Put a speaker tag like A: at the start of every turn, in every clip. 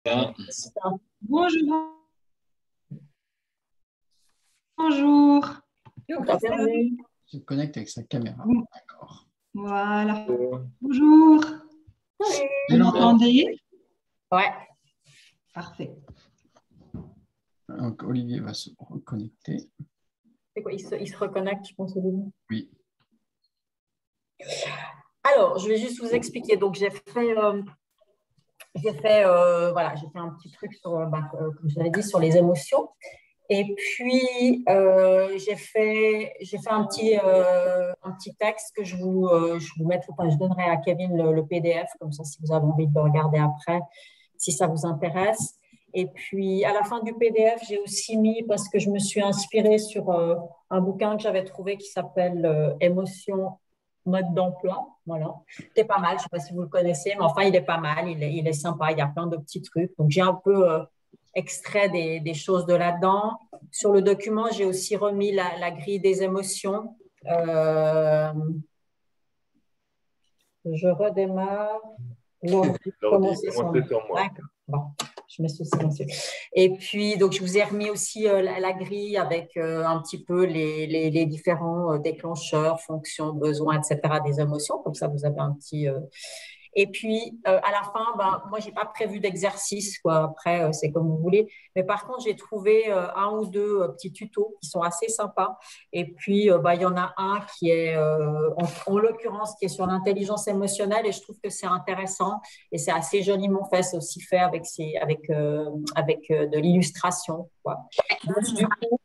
A: Ah,
B: Bonjour, bonjour.
C: Bienvenue.
A: se connecte avec sa caméra. D'accord.
B: Voilà. Bonjour. Vous m'entendez?
C: Ouais.
B: Parfait.
A: Donc, Olivier va se reconnecter.
C: C'est quoi, il se reconnecte, je pense, au début.
A: Oui.
C: Alors, je vais juste vous expliquer. Donc, j'ai fait un petit truc sur, comme je l'avais dit, sur les émotions. Et puis, j'ai fait un petit texte que je vous mettrai, enfin, je donnerai à Kevin le PDF, comme ça, si vous avez envie de le regarder après, si ça vous intéresse. Et puis, à la fin du PDF, j'ai aussi mis, parce que je me suis inspirée sur un bouquin que j'avais trouvé qui s'appelle Émotion, mode d'emploi. Voilà. C'était pas mal, je ne sais pas si vous le connaissez, mais enfin, il est pas mal, il est sympa, il y a plein de petits trucs. Donc, j'ai un peu extrait des choses de là-dedans. Sur le document, j'ai aussi remis la grille des émotions. Je redémarre. L'ordi commencer sur moi. D'accord. Bon, je me suis silencieux. Et puis, donc, je vous ai remis aussi la grille avec un petit peu les différents déclencheurs, fonctions, besoins, etc. des émotions. Comme ça, vous avez un petit. Et puis, à la fin, moi, je n'ai pas prévu d'exercice, quoi. Après, c'est comme vous voulez. Mais par contre, j'ai trouvé un ou deux petits tutos qui sont assez sympas. Et puis, il y en a un qui est, en l'occurrence, qui est sur l'intelligence émotionnelle. Et je trouve que c'est intéressant. Et c'est assez joliment fait. C'est aussi fait avec de l'illustration, quoi. Donc, du coup,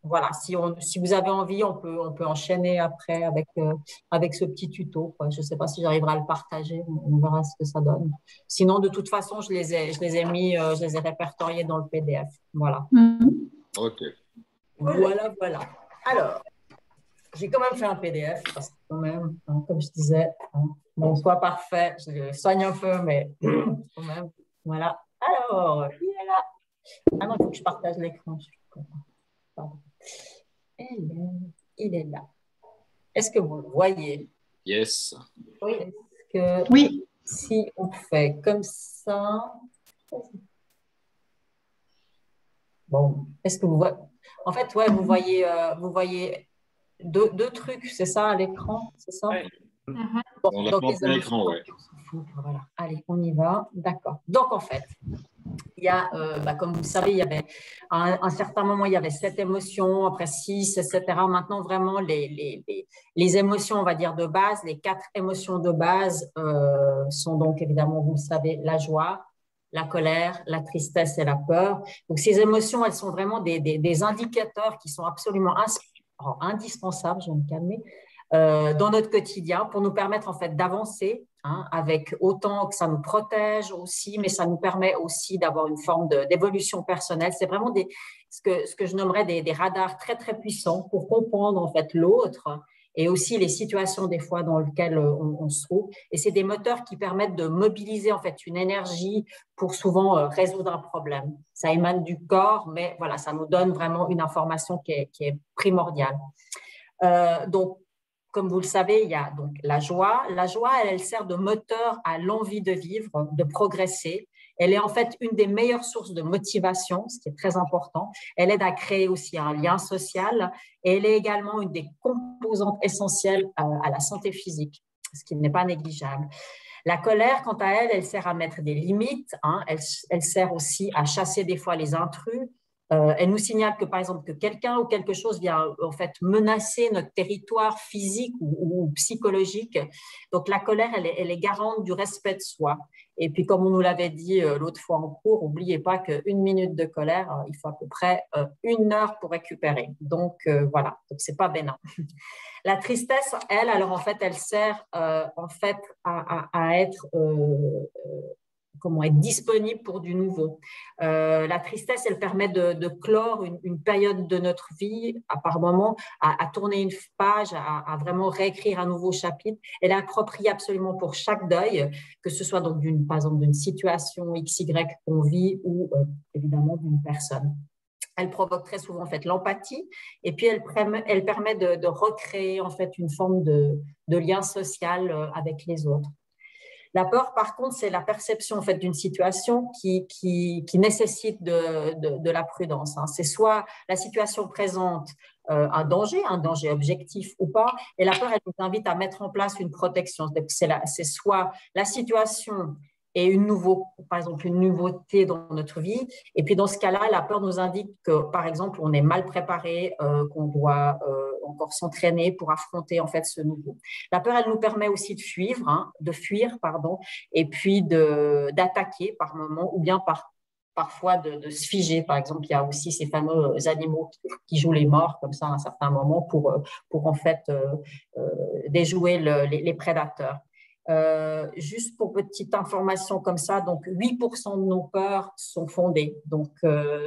C: voilà, si vous avez envie, on peut enchaîner après avec ce petit tuto, quoi. Je ne sais pas si j'arriverai à le partager, on verra ce que ça donne. Sinon, de toute façon, je les ai répertoriés dans le PDF. Voilà.
A: OK.
C: Voilà. Alors, j'ai quand même fait un PDF parce que quand même, hein, comme je disais, hein, bon, soit parfait, je le soigne un peu, mais quand même, voilà. Alors, il est là. Ah non, il faut que je partage l'écran. Pardon. Il est là. Est-ce que vous le voyez?
A: Yes.
C: Oui. Est-ce que
B: Oui.
C: si on fait comme ça, bon, est-ce que vous voyez? En fait, ouais, vous voyez deux trucs, c'est ça à l'écran, c'est ça? Bon,
A: On a
C: donc
A: pas
C: les
A: plein l'écran,
C: émotions,
A: ouais.
C: on s'en fout. Voilà. Allez, on y va. D'accord. Donc en fait, il y a, comme vous le savez, il y avait à un certain moment, il y avait 7 émotions, après 6, etc. Maintenant, vraiment, les émotions, on va dire, de base, les 4 émotions de base sont donc, évidemment, vous le savez, la joie, la colère, la tristesse et la peur. Donc, ces émotions, elles sont vraiment des indicateurs qui sont absolument indispensables, je vais me calmer, dans notre quotidien pour nous permettre en fait d'avancer, hein, avec autant que ça nous protège aussi, mais ça nous permet aussi d'avoir une forme d'évolution personnelle. C'est vraiment ce que je nommerais des radars très, très puissants pour comprendre en fait l'autre et aussi les situations des fois dans lesquelles on se trouve. Et c'est des moteurs qui permettent de mobiliser en fait une énergie pour souvent résoudre un problème. Ça émane du corps, mais voilà, ça nous donne vraiment une information qui est primordiale. Donc, comme vous le savez, il y a donc la joie. La joie, elle sert de moteur à l'envie de vivre, de progresser. Elle est en fait une des meilleures sources de motivation, ce qui est très important. Elle aide à créer aussi un lien social et elle est également une des composantes essentielles à la santé physique, ce qui n'est pas négligeable. La colère, quant à elle, elle sert à mettre des limites, hein. Elle sert aussi à chasser des fois les intrus. Elle nous signale que, par exemple, que quelqu'un ou quelque chose vient en fait menacer notre territoire physique ou psychologique. Donc, la colère, elle est garante du respect de soi. Et puis, comme on nous l'avait dit l'autre fois en cours, n'oubliez pas qu'une minute de colère, il faut à peu près 1 heure pour récupérer. Donc, voilà, donc c'est pas bénin. La tristesse, elle, alors en fait, elle sert en fait à être comment être disponible pour du nouveau. La tristesse, elle permet de clore une période de notre vie, par moment, à tourner une page, à vraiment réécrire un nouveau chapitre. Elle est appropriée absolument pour chaque deuil, que ce soit donc par exemple d'une situation XY qu'on vit ou évidemment d'une personne. Elle provoque très souvent en fait l'empathie et puis elle permet de recréer en fait une forme de lien social avec les autres. La peur, par contre, c'est la perception en fait, d'une situation qui nécessite de la prudence. Hein. C'est soit la situation présente un danger objectif ou pas, et la peur, elle nous invite à mettre en place une protection. C'est soit la situation et par exemple, une nouveauté dans notre vie. Et puis, dans ce cas-là, la peur nous indique que, par exemple, on est mal préparé, qu'on doit encore s'entraîner pour affronter, en fait, ce nouveau. La peur, elle nous permet aussi de fuir, pardon, et puis d'attaquer par moment, ou bien parfois de se figer. Par exemple, il y a aussi ces fameux animaux qui jouent les morts, comme ça, à un certain moment, pour en fait, déjouer les prédateurs. Juste pour petite information comme ça, donc 8% de nos peurs sont fondées donc,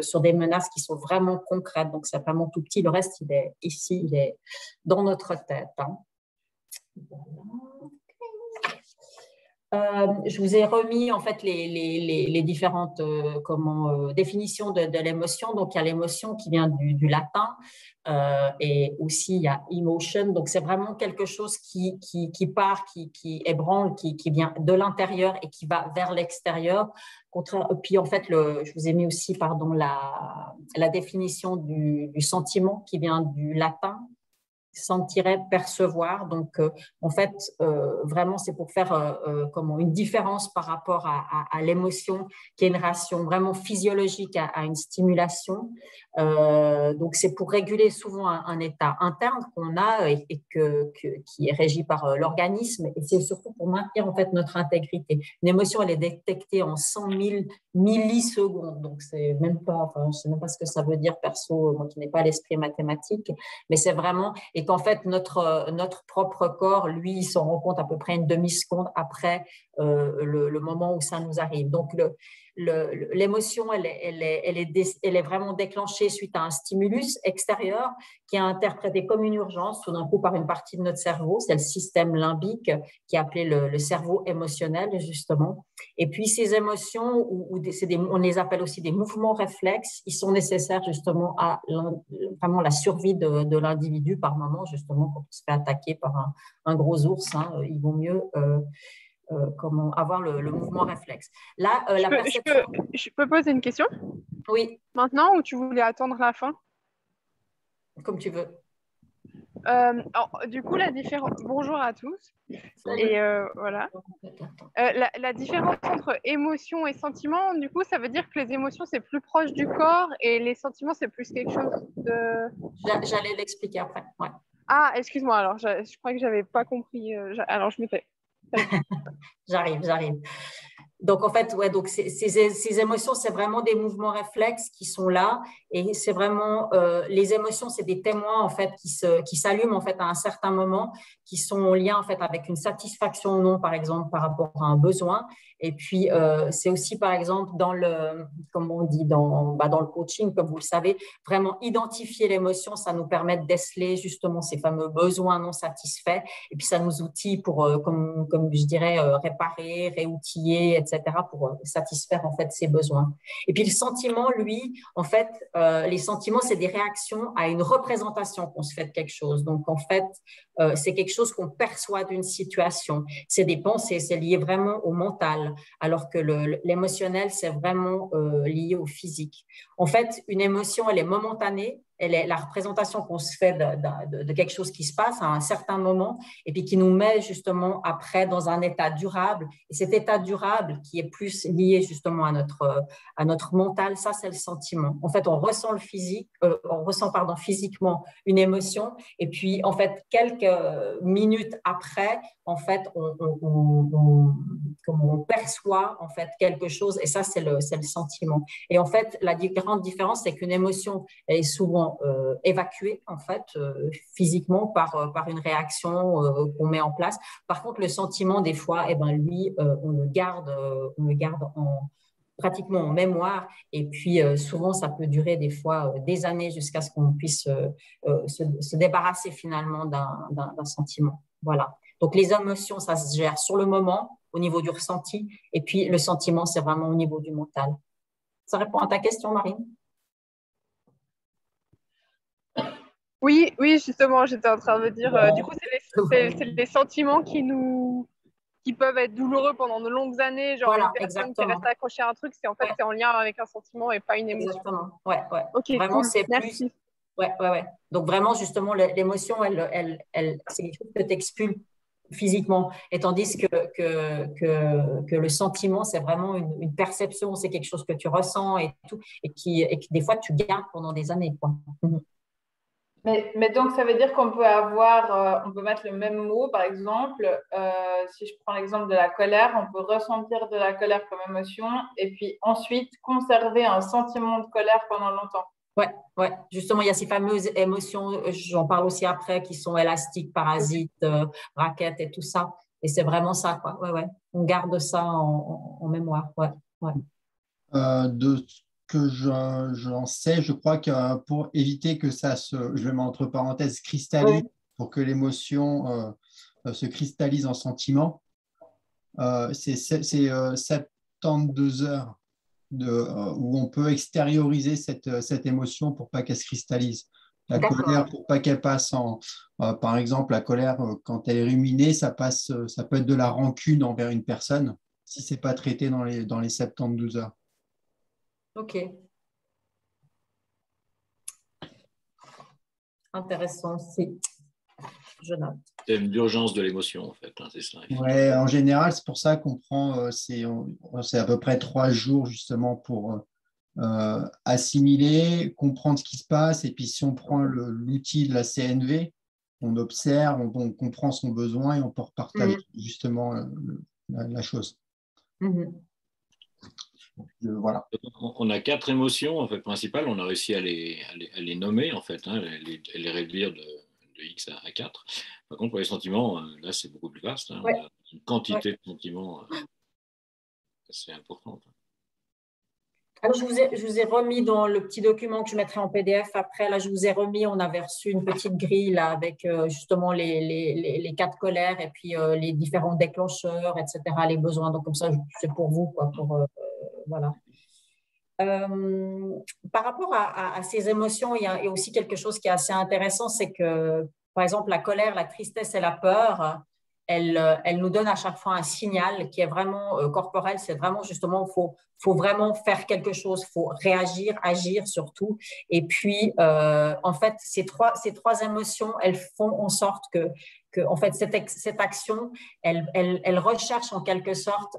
C: sur des menaces qui sont vraiment concrètes. Donc, c'est vraiment tout petit. Le reste, il est ici, il est dans notre tête. Hein. Voilà. Je vous ai remis en fait les différentes définitions de l'émotion. Donc, il y a l'émotion qui vient du latin et aussi il y a emotion. Donc, c'est vraiment quelque chose qui part, qui ébranle, qui vient de l'intérieur et qui va vers l'extérieur. Puis, en fait, je vous ai mis aussi la définition du sentiment qui vient du latin. Sentirait, percevoir. Donc, en fait, vraiment, c'est pour faire une différence par rapport à l'émotion, qui est une réaction vraiment physiologique à une stimulation. Donc, c'est pour réguler souvent un état interne qu'on a et qui est régi par l'organisme. Et c'est surtout pour maintenir, en fait, notre intégrité. Une émotion, elle est détectée en 100 000 millisecondes. Donc, c'est même pas, je ne sais même pas ce que ça veut dire, perso, moi qui n'ai pas l'esprit mathématique, mais c'est vraiment... Et qu'en fait, notre propre corps, lui, il s'en rend compte à peu près une demi-seconde après le moment où ça nous arrive. Donc, l'émotion, elle est vraiment déclenchée suite à un stimulus extérieur qui est interprété comme une urgence tout d'un coup par une partie de notre cerveau. C'est le système limbique qui est appelé le cerveau émotionnel, justement. Et puis, ces émotions, on les appelle aussi des mouvements réflexes, ils sont nécessaires justement à vraiment la survie de l'individu par moment, justement, quand on se fait attaquer par un gros ours. Hein, il vaut mieux avoir le mouvement réflexe. Là,
D: je peux poser une question?
C: Oui.
D: Maintenant, ou tu voulais attendre la fin?
C: Comme tu veux.
D: Du coup, la différence... Bonjour à tous.
C: Salut.
D: Et voilà. La différence entre émotion et sentiment, du coup, ça veut dire que les émotions, c'est plus proche du corps et les sentiments, c'est plus quelque chose de...
C: J'allais l'expliquer après. Ouais.
D: Ah, excuse-moi, alors, je crois que je n'avais pas compris. Alors, je me tais.
C: J'arrive. Donc, en fait, ouais, donc ces émotions, c'est vraiment des mouvements réflexes qui sont là. Et c'est vraiment, les émotions, c'est des témoins, en fait, qui s'allument, en fait, à un certain moment, qui sont en lien, en fait, avec une satisfaction ou non, par exemple, par rapport à un besoin. Et puis, c'est aussi, par exemple, comme on dit, dans le coaching, comme vous le savez, vraiment identifier l'émotion, ça nous permet de déceler, justement, ces fameux besoins non satisfaits. Et puis, ça nous outille pour, comme je dirais, réparer, réoutiller, etc., pour satisfaire en fait ses besoins. Et puis le sentiment, lui, en fait, les sentiments, c'est des réactions à une représentation qu'on se fait de quelque chose. Donc en fait, c'est quelque chose qu'on perçoit d'une situation. C'est des pensées, c'est lié vraiment au mental, alors que l'émotionnel, c'est vraiment lié au physique. En fait, une émotion, elle est momentanée. Elle est la représentation qu'on se fait de quelque chose qui se passe à un certain moment et puis qui nous met justement après dans un état durable. Et cet état durable qui est plus lié justement à notre mental, ça c'est le sentiment. En fait, on ressent physiquement une émotion et puis en fait quelques minutes après, en fait, on perçoit en fait quelque chose et ça c'est le sentiment. Et en fait, la grande différence, c'est qu'une émotion est souvent évacuée en fait physiquement par une réaction qu'on met en place. Par contre, le sentiment, des fois, lui, on le garde pratiquement en mémoire et puis souvent ça peut durer des fois des années jusqu'à ce qu'on puisse se débarrasser finalement d'un sentiment. Voilà. Donc les émotions, ça se gère sur le moment au niveau du ressenti et puis le sentiment, c'est vraiment au niveau du mental. Ça répond à ta question, Marine?
D: Oui, justement, j'étais en train de me dire, du coup, c'est les sentiments qui nous qui peuvent être douloureux pendant de longues années, genre
C: Voilà,
D: une personne
C: exactement.
D: qui reste accrochée à un truc, c'est en fait
C: Ouais.
D: c'est en lien avec un sentiment et pas une émotion.
C: Exactement. Ouais, ouais.
D: Ok,
C: Vraiment,
D: cool.
C: c'est
D: Merci.
C: plus. Ouais, ouais, ouais. Donc vraiment, justement, l'émotion, c'est quelque chose que tu expulses physiquement. Et tandis que le sentiment, c'est vraiment une perception, c'est quelque chose que tu ressens et tout, et que des fois, tu gardes pendant des années, quoi.
E: Mais donc, ça veut dire qu'on peut avoir, on peut mettre le même mot, par exemple, si je prends l'exemple de la colère, on peut ressentir de la colère comme émotion et puis ensuite conserver un sentiment de colère pendant longtemps.
C: Ouais, ouais. Justement, il y a ces fameuses émotions, j'en parle aussi après, qui sont élastiques, parasites, raquettes et tout ça. Et c'est vraiment ça, quoi. Ouais, ouais. On garde ça en mémoire. Ouais, ouais.
A: De ce que j'en sais, je crois que pour éviter que ça je le mets entre parenthèses, cristallise, pour que l'émotion se cristallise en sentiment, c'est 72 heures où on peut extérioriser cette émotion pour pas qu'elle se cristallise. La colère, pour pas qu'elle passe par exemple, la colère, quand elle est ruminée, ça peut être de la rancune envers une personne si c'est pas traité dans les 72 heures.
C: Ok. Intéressant, je note.
F: C'est l'urgence de l'émotion, en fait, hein, c'est ça.
A: Ouais, en général, c'est pour ça qu'on prend, c'est à peu près 3 jours justement pour assimiler, comprendre ce qui se passe. Et puis, si on prend l'outil de la CNV, on observe, on comprend son besoin et on peut repartager justement la chose. Voilà.
F: On a 4 émotions en fait, principales. On a réussi à les nommer, en fait, hein, les réduire de X à 4. Par contre, pour les sentiments, là, c'est beaucoup plus vaste. Hein.
C: Ouais.
F: On a une quantité de sentiments assez importante.
C: Alors, je vous ai remis dans le petit document que je mettrai en PDF après. Là, je vous ai remis, on avait reçu une petite grille là, avec justement les 4 colères et puis les différents déclencheurs, etc., les besoins. Donc, comme ça, c'est pour vous, quoi, voilà. Par rapport à ces émotions, il y a aussi quelque chose qui est assez intéressant, c'est que, par exemple, la colère, la tristesse et la peur, elles nous donnent à chaque fois un signal qui est vraiment corporel. C'est vraiment justement, faut vraiment faire quelque chose, faut réagir, agir surtout. Et puis, en fait, ces trois émotions, elles font en sorte que en fait, cette action, elle recherche en quelque sorte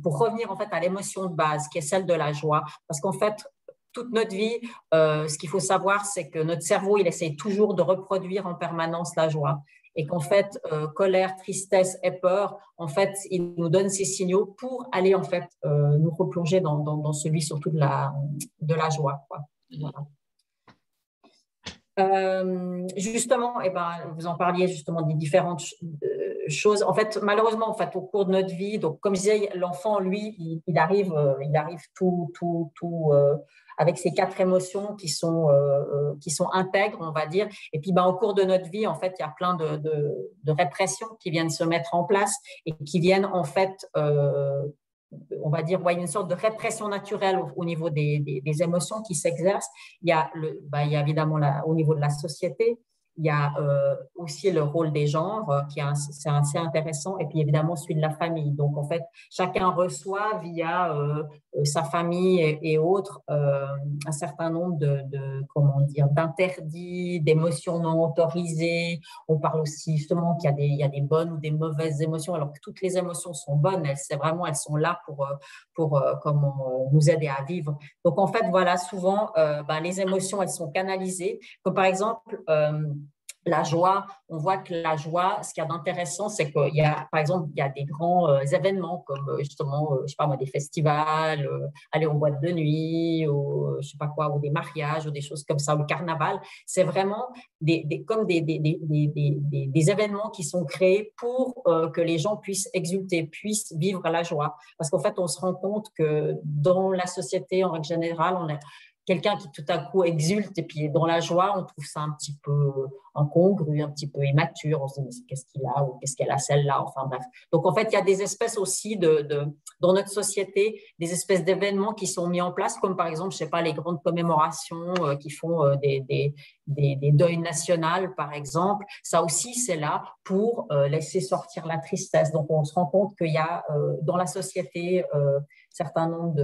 C: pour revenir en fait à l'émotion de base, qui est celle de la joie. Parce qu'en fait, toute notre vie, ce qu'il faut savoir, c'est que notre cerveau, il essaie toujours de reproduire en permanence la joie. Et qu'en fait, colère, tristesse et peur, en fait, il nous donne ces signaux pour aller en fait nous replonger dans celui surtout de la joie, quoi. Voilà. Justement, vous en parliez justement des différentes choses. En fait, malheureusement, en fait, au cours de notre vie, donc comme je disais, l'enfant, lui, il arrive tout avec ces 4 émotions qui sont intègres, on va dire. Et puis, au cours de notre vie, en fait, il y a plein de répressions qui viennent se mettre en place et qui viennent en fait on va dire, une sorte de répression naturelle au niveau des émotions qui s'exercent. Il y a évidemment au niveau de la société, il y a aussi le rôle des genres, c'est assez intéressant, et puis évidemment celui de la famille. Donc, en fait, chacun reçoit via sa famille et autres un certain nombre d'interdits, d'émotions non autorisées. On parle aussi justement qu'il y a des bonnes ou des mauvaises émotions, alors que toutes les émotions sont bonnes. Elles sont là pour nous aider à vivre. Donc, en fait, voilà, souvent, les émotions, elles sont canalisées. Comme par exemple, la joie, on voit que la joie, ce qu'il y a d'intéressant, c'est qu'il y a, par exemple, il y a des grands événements comme justement, je sais pas moi, des festivals, aller en boîte de nuit, ou je sais pas quoi, ou des mariages, ou des choses comme ça, ou le carnaval. C'est vraiment comme des événements qui sont créés pour que les gens puissent exulter, puissent vivre la joie. Parce qu'en fait, on se rend compte que dans la société, en règle générale, on est quelqu'un qui tout à coup exulte et puis dans la joie, on trouve ça un petit peu incongru, un petit peu immature. On se dit, qu'est-ce qu'il a ou qu'est-ce qu'elle a celle-là, enfin bref. Donc en fait, il y a des espèces aussi dans notre société, des espèces d'événements qui sont mis en place, comme par exemple, je sais pas, les grandes commémorations qui font des des deuils nationaux, par exemple. Ça aussi, c'est là pour laisser sortir la tristesse. Donc, on se rend compte qu'il y a dans la société certain nombre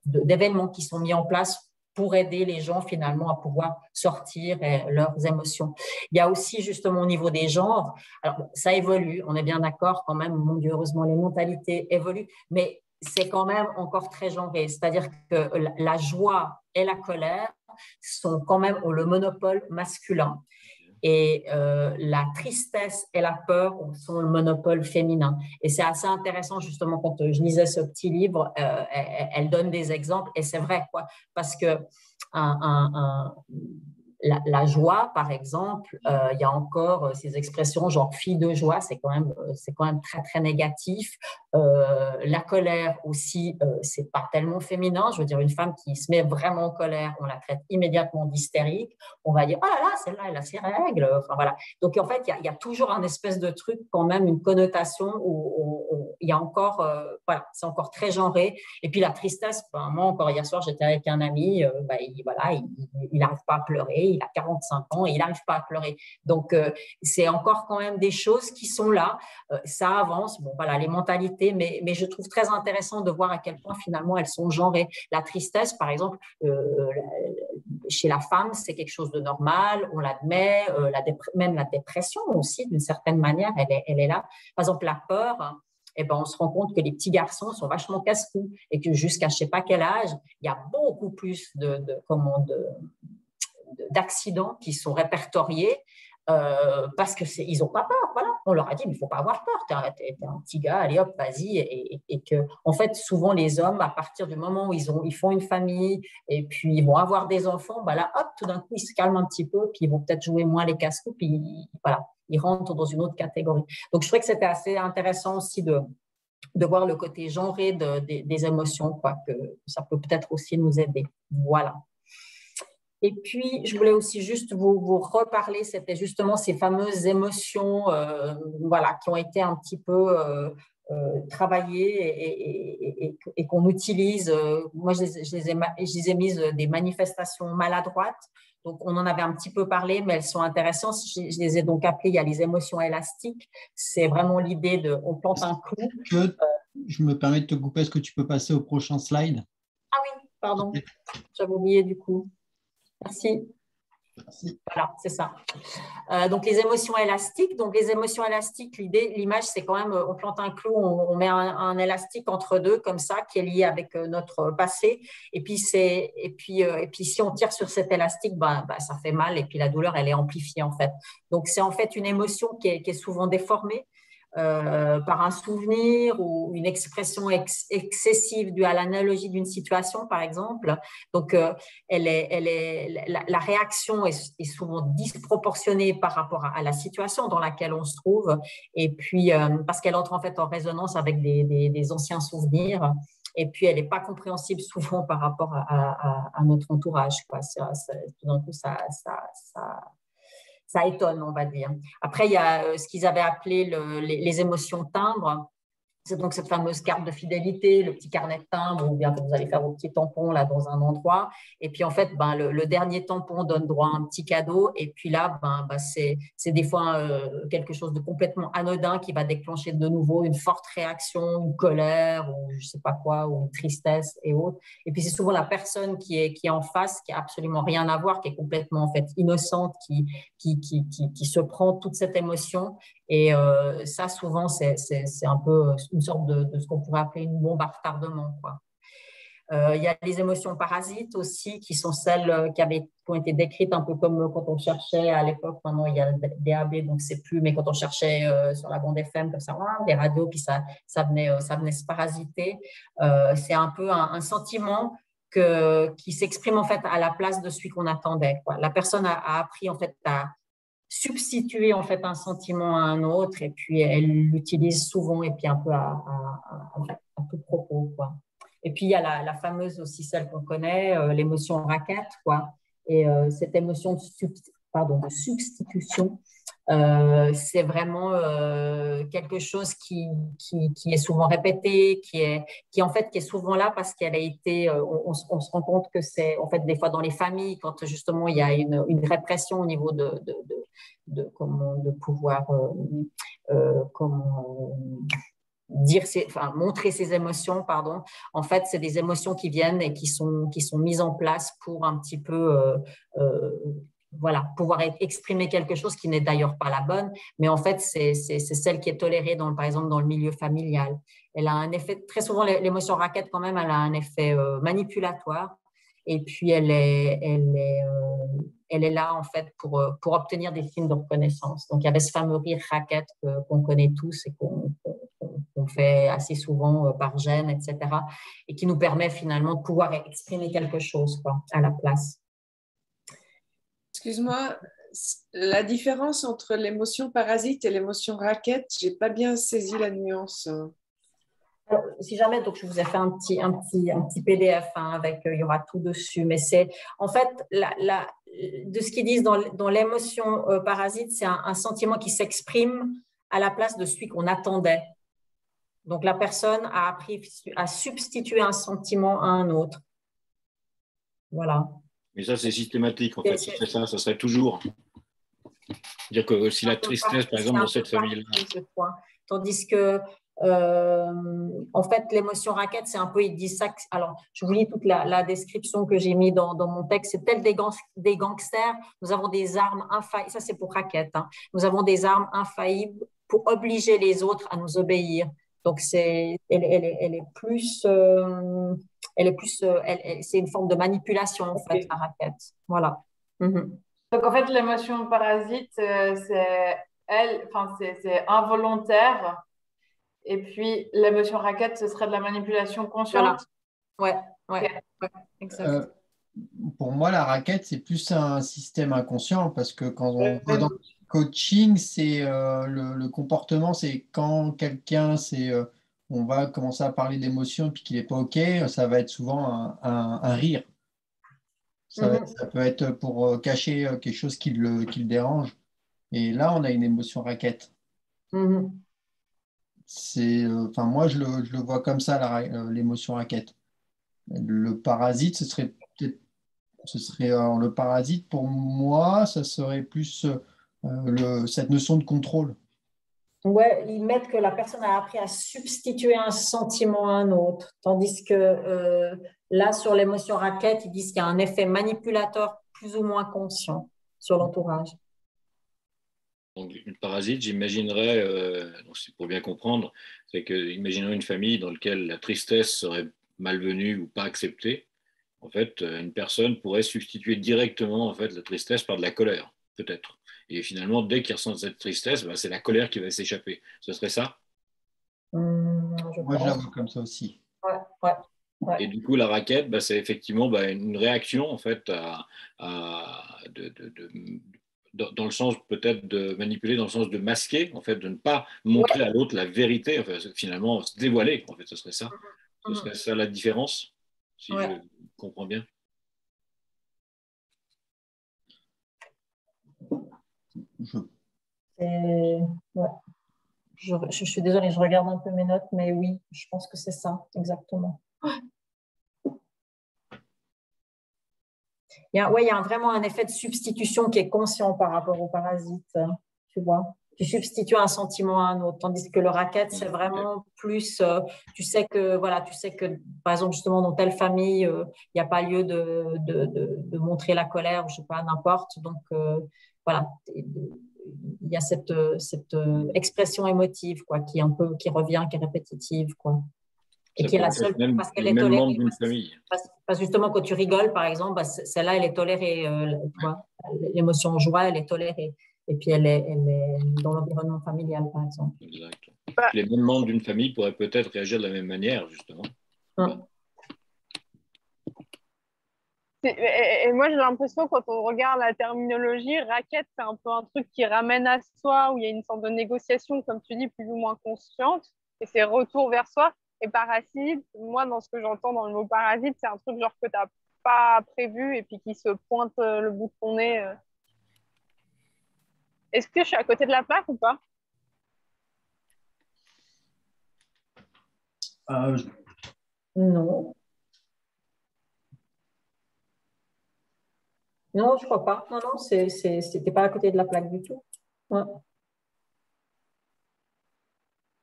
C: d'événements qui sont mis en place pour aider les gens finalement à pouvoir sortir leurs émotions. Il y a aussi justement au niveau des genres, alors ça évolue, on est bien d'accord quand même, mon Dieu, heureusement les mentalités évoluent, mais c'est quand même encore très genré, c'est-à-dire que la joie et la colère sont quand même le monopole masculin. Et la tristesse et la peur sont le monopole féminin. Et c'est assez intéressant, justement, quand je lisais ce petit livre, elle donne des exemples, et c'est vrai, quoi, parce que la joie, par exemple, il y a encore ces expressions genre fille de joie, c'est quand même très, très négatif. La colère aussi, c'est pas tellement féminin. Je veux dire, une femme qui se met vraiment en colère, on la traite immédiatement d'hystérique. On va dire, oh là là, celle-là, elle a ses règles. Enfin, voilà. Donc, en fait, il y a toujours un espèce de truc, quand même, une connotation où il y a encore, voilà, c'est encore très genré. Et puis, la tristesse, ben, moi, encore hier soir, j'étais avec un ami, il n'arrive pas à pleurer, il a 45 ans et il n'arrive pas à pleurer. Donc, c'est encore quand même des choses qui sont là. Ça avance. Bon, voilà, les mentalités, mais je trouve très intéressant de voir à quel point, finalement, elles sont genrées. La tristesse, par exemple, chez la femme, c'est quelque chose de normal, on l'admet, même la dépression aussi, d'une certaine manière, elle est là. Par exemple, la peur, eh ben, on se rend compte que les petits garçons sont vachement casse-cou et que jusqu'à je ne sais pas quel âge, il y a beaucoup plus d'accidents qui sont répertoriés parce qu'ils n'ont pas peur. Voilà. On leur a dit, mais il ne faut pas avoir peur, t'es un petit gars, allez hop, vas-y. Et que, en fait, souvent, les hommes, à partir du moment où ils font une famille et puis ils vont avoir des enfants, bah là, hop, tout d'un coup, ils se calment un petit peu, puis ils vont peut-être jouer moins les casse-cous, puis voilà, ils rentrent dans une autre catégorie. Donc, je trouvais que c'était assez intéressant aussi de voir le côté genré des émotions, quoi, que ça peut peut-être aussi nous aider. Voilà. Et puis, je voulais aussi juste vous reparler, c'était justement ces fameuses émotions voilà, qui ont été un petit peu travaillées et qu'on utilise. Moi, je les ai mises des manifestations maladroites. Donc, on en avait un petit peu parlé, mais elles sont intéressantes. Je les ai donc appelées, il y a les émotions élastiques. C'est vraiment l'idée de, on plante un clou.
A: Je me permets de te couper, est-ce que tu peux passer au prochain slide?
C: Ah oui, pardon, j'avais oublié du coup. Merci. Voilà, c'est ça. Donc, les émotions élastiques. Donc, les émotions élastiques, l'image, c'est quand même, on plante un clou, on met un élastique entre deux, comme ça, qui est lié avec notre passé. Et puis, si on tire sur cet élastique, ça fait mal. Et puis, la douleur, elle est amplifiée, en fait. Donc, c'est en fait une émotion qui est souvent déformée. Par un souvenir ou une expression excessive due à l'analogie d'une situation, par exemple. Donc, la réaction est souvent disproportionnée par rapport à la situation dans laquelle on se trouve, et puis parce qu'elle entre en fait en résonance avec des anciens souvenirs. Et puis, elle n'est pas compréhensible souvent par rapport à notre entourage, quoi. Tout d'un coup, ça étonne, on va dire. Après, il y a ce qu'ils avaient appelé les émotions timbres. C'est donc cette fameuse carte de fidélité, le petit carnet de timbres, ou bien quand vous allez faire vos petits tampons là dans un endroit. Et puis en fait, le dernier tampon donne droit à un petit cadeau. Et puis là, c'est des fois quelque chose de complètement anodin qui va déclencher de nouveau une forte réaction, une colère, ou je ne sais pas quoi, ou une tristesse et autres. Et puis c'est souvent la personne qui est en face, qui a absolument rien à voir, qui est complètement en fait innocente, qui se prend toute cette émotion. Et ça, souvent, c'est un peu une sorte de ce qu'on pourrait appeler une bombe à retardement, quoi. Il y a les émotions parasites aussi, qui sont celles qui ont été décrites un peu comme quand on cherchait à l'époque, maintenant il y a le DAB, donc c'est plus, mais quand on cherchait sur la bande FM, comme ça, des radios, puis ça venait se parasiter. C'est un peu un sentiment qui s'exprime en fait à la place de celui qu'on attendait, quoi. La personne a appris en fait à substituer en fait un sentiment à un autre, et puis elle l'utilise souvent et puis un peu à tout propos, quoi. Et puis il y a la fameuse aussi, celle qu'on connaît, l'émotion raquette, quoi. Et cette émotion de substitution, C'est vraiment quelque chose qui est souvent répété, qui en fait qui est souvent là parce qu'elle a été. On se rend compte que c'est en fait des fois dans les familles quand justement il y a une répression au niveau de pouvoir comment enfin, montrer ses émotions, pardon. En fait, c'est des émotions qui viennent et qui sont mises en place pour un petit peu, voilà, pouvoir exprimer quelque chose qui n'est d'ailleurs pas la bonne, mais en fait, c'est celle qui est tolérée, par exemple, dans le milieu familial. Elle a un effet, très souvent, l'émotion raquette, quand même, elle a un effet manipulatoire. Et puis, elle est là, en fait, pour obtenir des signes de reconnaissance. Donc, il y avait ce fameux rire raquette qu'on connaît tous et qu'on fait assez souvent par gêne, etc. Et qui nous permet finalement de pouvoir exprimer quelque chose quoi, à la place.
G: Excuse-moi, la différence entre l'émotion parasite et l'émotion raquette, j'ai pas bien saisi la nuance.
C: Alors, si jamais, donc je vous ai fait un petit PDF hein, avec, il y aura tout dessus, mais c'est en fait de ce qu'ils disent dans l'émotion parasite, c'est un sentiment qui s'exprime à la place de celui qu'on attendait. Donc la personne a appris à substituer un sentiment à un autre. Voilà.
F: Mais ça, c'est systématique, en fait. C'est ça serait toujours. C'est-à-dire que si la tristesse, par exemple, dans cette famille-là.
C: Tandis que, en fait, l'émotion raquette, c'est un peu, ils disent ça. Alors, je vous lis toute la description que j'ai mis dans mon texte. C'est tel des gangsters, nous avons des armes infaillibles. Ça, c'est pour raquette. Hein. Nous avons des armes infaillibles pour obliger les autres à nous obéir. Donc, elle est plus. C'est une forme de manipulation, en fait, la raquette. Voilà.
E: Donc, en fait, l'émotion parasite, c'est involontaire. Et puis, l'émotion raquette, ce serait de la manipulation consciente.
C: Voilà. Ouais, exact.
A: Pour moi, la raquette, c'est plus un système inconscient parce que quand on va dans le coaching, c'est le comportement, c'est quand quelqu'un, on va commencer à parler d'émotion et puis qu'il n'est pas OK, ça va être souvent un rire. Ça peut être pour cacher quelque chose qui le dérange. Et là, on a une émotion raquette. Moi, je le vois comme ça, l'émotion raquette. Le parasite, ce serait le parasite, pour moi, ça serait plus cette notion de contrôle.
C: Ouais, ils mettent que la personne a appris à substituer un sentiment à un autre, tandis que là, sur l'émotion raquette, ils disent qu'il y a un effet manipulateur plus ou moins conscient sur l'entourage.
F: Donc, une parasite, j'imaginerais, c'est pour bien comprendre, c'est que imaginons une famille dans laquelle la tristesse serait malvenue ou pas acceptée. En fait, une personne pourrait substituer directement en fait la tristesse par de la colère, peut-être. Et finalement, dès qu'il ressent cette tristesse, c'est la colère qui va s'échapper. Ce serait ça?
A: Moi, je la vois comme ça aussi.
C: Ouais.
F: Et du coup, la raquette, c'est effectivement une réaction en fait dans le sens peut-être de manipuler, dans le sens de masquer, en fait, de ne pas montrer à l'autre la vérité, enfin, finalement se dévoiler, en fait, ce serait ça. Ce serait ça la différence, si je comprends bien.
C: Je suis désolée, je regarde un peu mes notes, mais oui, je pense que c'est ça, exactement. Il y a vraiment un effet de substitution qui est conscient par rapport au parasite, tu vois. Tu substitues un sentiment à un autre, tandis que le raquette, c'est vraiment plus, tu sais que, par exemple, justement, dans telle famille, il n'y a pas lieu de montrer la colère, je sais pas, n'importe. Donc, voilà, il y a cette expression émotive, quoi, qui revient, qui est répétitive, quoi. Et qui est la seule, parce qu'elle est tolérée. Parce que justement, quand tu rigoles, par exemple, celle-là, elle est tolérée. L'émotion joie, elle est tolérée. Et puis, elle est dans l'environnement familial, par exemple.
F: Exact. Les mêmes membres d'une famille pourraient peut-être réagir de la même manière, justement.
D: Et moi, j'ai l'impression, quand on regarde la terminologie, raquette, c'est un peu un truc qui ramène à soi, où il y a une sorte de négociation, comme tu dis, plus ou moins consciente, et c'est retour vers soi. Et parasite, moi, dans ce que j'entends dans le mot parasite, c'est un truc genre que tu n'as pas prévu et puis qui se pointe le bout de ton nez. Est-ce que je suis à côté de la plaque ou pas?
C: Non. Non, je crois pas. Non, non, c'était pas à côté de la plaque du tout. Ouais.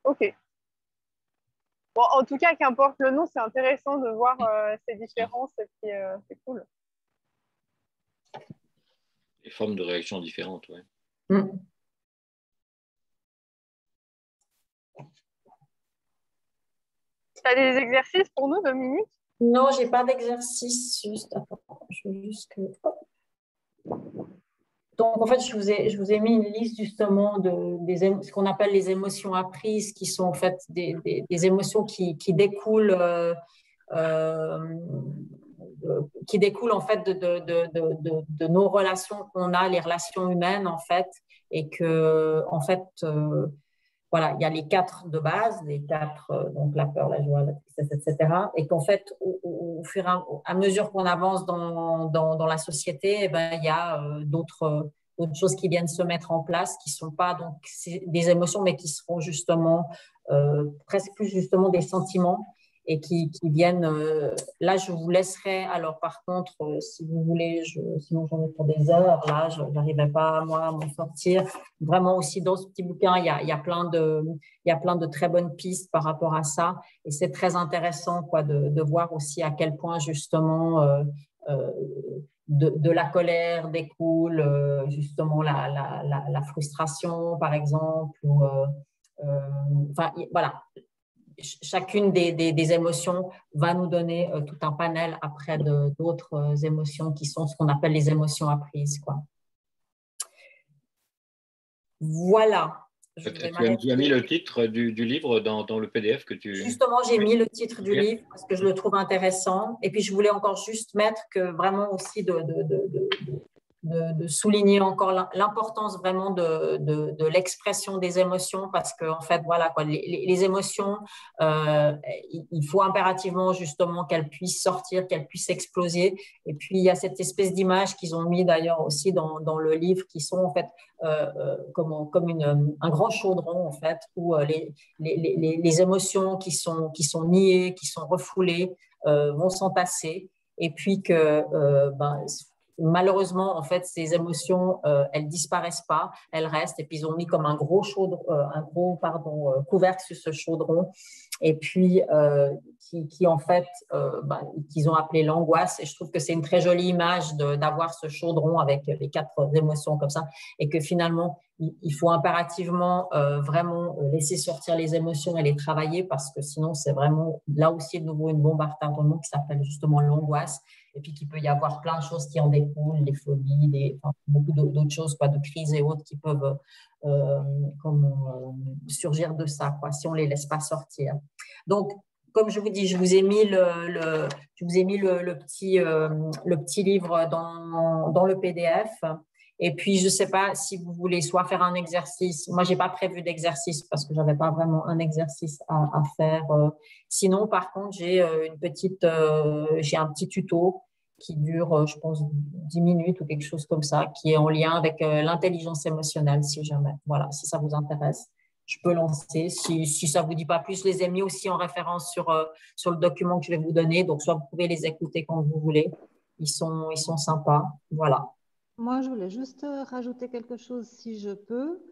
D: Ok. Bon, en tout cas, qu'importe le nom, c'est intéressant de voir ces différences et puis c'est cool.
F: Des formes de réaction différentes, ouais.
C: Mm.
D: Tu as des exercices pour nous, Dominique?
C: Non, j'ai pas d'exercice. Juste, attends, je veux juste que. Hop. Donc, en fait, je vous ai mis une liste justement ce qu'on appelle les émotions apprises, qui sont en fait des émotions qui découlent, qui découlent en fait de nos relations qu'on a, les relations humaines en fait, et que en fait, voilà, il y a les 4 de base, les 4, donc la peur, la joie, la tristesse, etc. Et qu'en fait, au fur et à mesure qu'on avance dans la société, eh ben, il y a d'autres choses qui viennent se mettre en place, qui ne sont pas donc des émotions, mais qui seront justement presque plus justement des sentiments et qui viennent. Là, je vous laisserai. Alors, par contre, si vous voulez, sinon j'en ai pour des heures. Là, je n'arriverai pas moi à m'en sortir. Vraiment aussi dans ce petit bouquin, il y a plein de très bonnes pistes par rapport à ça, et c'est très intéressant quoi de voir aussi à quel point justement de la colère découle justement la frustration par exemple, ou enfin voilà, chacune des émotions va nous donner tout un panel après d'autres émotions qui sont ce qu'on appelle les émotions apprises quoi. Voilà.
F: Tu as mis le titre du livre dans le PDF que tu…
C: Justement, j'ai mis le titre du livre parce que je le trouve intéressant. Et puis, je voulais encore juste mettre que vraiment aussi de souligner encore l'importance vraiment de l'expression des émotions, parce que en fait, voilà, quoi, les émotions, il faut impérativement justement qu'elles puissent sortir, qu'elles puissent exploser. Et puis, il y a cette espèce d'image qu'ils ont mis d'ailleurs aussi dans le livre, qui sont en fait comme un grand chaudron en fait, où les émotions qui sont niées, qui sont refoulées, vont s'entasser, et puis que malheureusement en fait ces émotions elles disparaissent pas, elles restent, et puis ils ont mis comme un gros couvercle sur ce chaudron, et puis qui en fait qu'ils ont appelé l'angoisse. Et je trouve que c'est une très jolie image d'avoir ce chaudron avec les 4 émotions comme ça, et que finalement il faut impérativement vraiment laisser sortir les émotions et les travailler, parce que sinon c'est vraiment là aussi de nouveau une bombe à retardement qui s'appelle justement l'angoisse, et puis qu'il peut y avoir plein de choses qui en découlent, des phobies, beaucoup d'autres choses, quoi, de crises et autres qui peuvent surgir de ça, quoi, si on ne les laisse pas sortir. Donc, comme je vous dis, je vous ai mis le petit livre dans le PDF. Et puis, je ne sais pas si vous voulez soit faire un exercice. Moi, je n'ai pas prévu d'exercice parce que je n'avais pas vraiment un exercice à faire. Sinon, par contre, j'ai un petit tuto qui dure, je pense, 10 minutes ou quelque chose comme ça, qui est en lien avec l'intelligence émotionnelle, si jamais. Voilà, si ça vous intéresse, je peux lancer. Si ça ne vous dit pas plus, je les ai mis aussi en référence sur le document que je vais vous donner. Donc, soit vous pouvez les écouter quand vous voulez. Ils sont sympas. Voilà.
B: Moi, je voulais juste rajouter quelque chose, si je peux.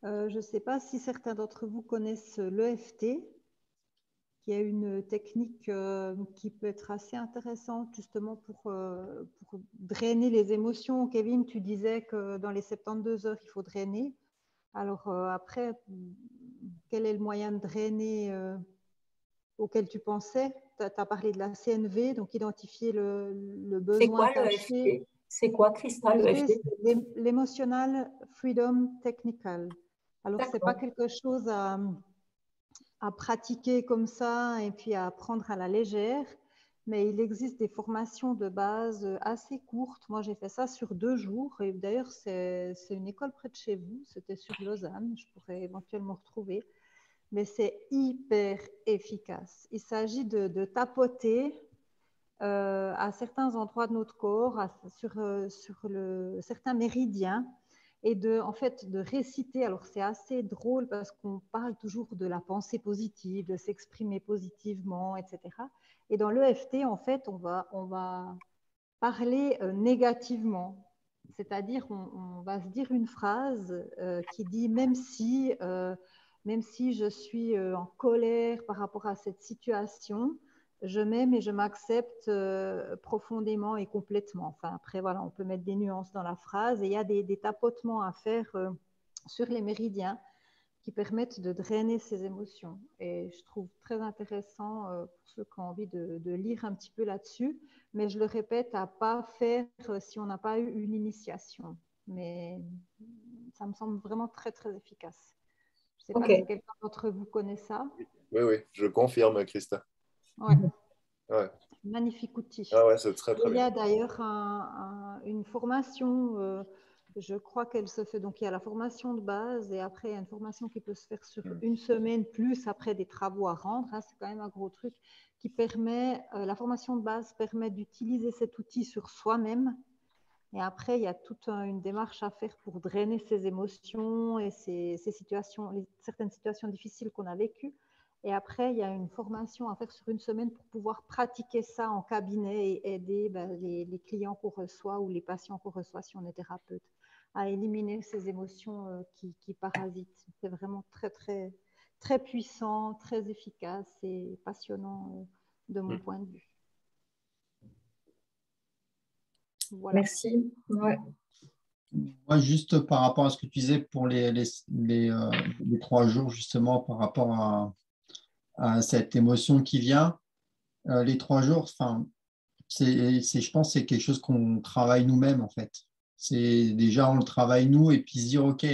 B: Je ne sais pas si certains d'entre vous connaissent l'EFT, qui est une technique qui peut être assez intéressante justement pour drainer les émotions. Kevin, tu disais que dans les 72 heures, il faut drainer. Alors après, quel est le moyen de drainer auquel tu pensais? Tu as parlé de la CNV, donc identifier le besoin caché.
C: C'est quoi, Christelle, l'EFT?
B: L'Emotional Freedom Technical. Alors, ce n'est pas quelque chose à pratiquer comme ça et puis à prendre à la légère, mais il existe des formations de base assez courtes. Moi, j'ai fait ça sur 2 jours, et d'ailleurs, c'est une école près de chez vous, c'était sur Lausanne, je pourrais éventuellement retrouver, mais c'est hyper efficace. Il s'agit de tapoter à certains endroits de notre corps, sur certains méridiens, et en fait, de réciter. Alors, c'est assez drôle parce qu'on parle toujours de la pensée positive, de s'exprimer positivement, etc. Et dans l'EFT, en fait, on va parler négativement. C'est-à-dire, on va se dire une phrase qui dit même si je suis en colère par rapport à cette situation, je m'aime et je m'accepte profondément et complètement. Enfin, après, voilà, on peut mettre des nuances dans la phrase et il y a des tapotements à faire sur les méridiens qui permettent de drainer ces émotions. Et je trouve très intéressant pour ceux qui ont envie de lire un petit peu là-dessus. Mais je le répète, à ne pas faire si on n'a pas eu une initiation. Mais ça me semble vraiment très, très efficace. Je ne sais pas si quelqu'un d'entre vous connaît ça.
H: Oui, oui, je confirme, Christa.
B: Ouais.
H: Ouais.
B: Magnifique outil.
H: Ah ouais, c'est très, très
B: Il y a
H: bien.
B: d'ailleurs une formation, je crois qu'elle se fait, donc il y a la formation de base et après il y a une formation qui peut se faire sur une semaine, plus après des travaux à rendre, hein, c'est quand même un gros truc, qui permet, la formation de base permet d'utiliser cet outil sur soi-même et après il y a toute une démarche à faire pour drainer ses émotions et ces situations, certaines situations difficiles qu'on a vécues. Et après, il y a une formation à faire sur une semaine pour pouvoir pratiquer ça en cabinet et aider les clients qu'on reçoit ou les patients qu'on reçoit si on est thérapeute à éliminer ces émotions qui parasitent. C'est vraiment très, très, très puissant, très efficace et passionnant de mon point de vue. Voilà.
C: Merci. Ouais.
A: Moi, juste par rapport à ce que tu disais pour les 3 jours, justement, par rapport à cette émotion qui vient, les 3 jours, je pense que c'est quelque chose qu'on travaille nous-mêmes, en fait. C'est déjà, on le travaille nous, et puis se dire, OK,